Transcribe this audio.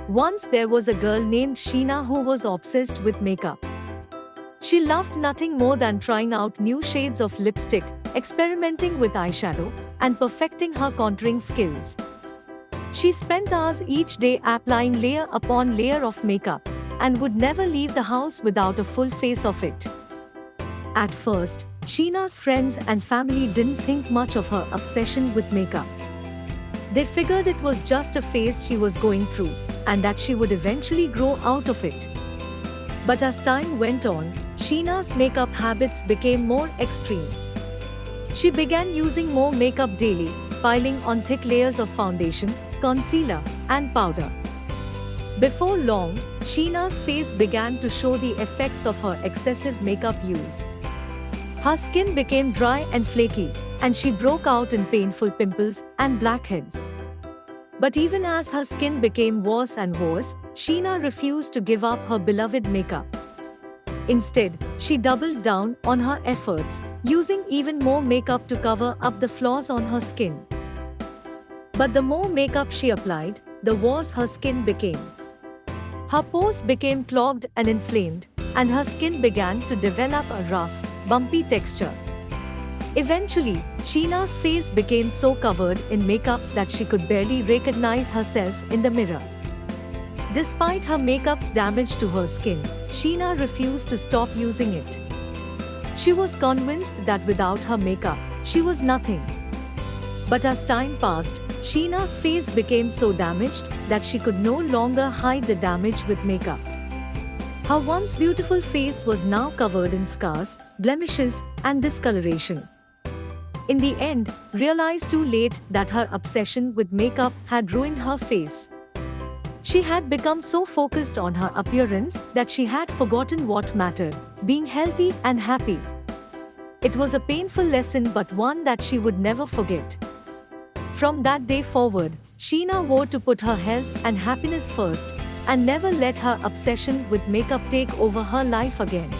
Once there was a girl named Sheena who was obsessed with makeup. She loved nothing more than trying out new shades of lipstick, experimenting with eyeshadow, and perfecting her contouring skills. She spent hours each day applying layer upon layer of makeup, and would never leave the house without a full face of it. At first, Sheena's friends and family didn't think much of her obsession with makeup. They figured it was just a phase she was going through, and that she would eventually grow out of it. But as time went on, Sheena's makeup habits became more extreme. She began using more makeup daily, piling on thick layers of foundation, concealer, and powder. Before long, Sheena's face began to show the effects of her excessive makeup use. Her skin became dry and flaky, and she broke out in painful pimples and blackheads. But even as her skin became worse and worse, Sheena refused to give up her beloved makeup. Instead, she doubled down on her efforts, using even more makeup to cover up the flaws on her skin. But the more makeup she applied, the worse her skin became. Her pores became clogged and inflamed, and her skin began to develop a rough, bumpy texture. Eventually, Sheena's face became so covered in makeup that she could barely recognize herself in the mirror. Despite her makeup's damage to her skin, Sheena refused to stop using it. She was convinced that without her makeup, she was nothing. But as time passed, Sheena's face became so damaged that she could no longer hide the damage with makeup. Her once beautiful face was now covered in scars, blemishes, and discoloration. In the end, realized too late that her obsession with makeup had ruined her face. She had become so focused on her appearance that she had forgotten what mattered, being healthy and happy. It was a painful lesson, but one that she would never forget. From that day forward, Sheena vowed to put her health and happiness first, and never let her obsession with makeup take over her life again.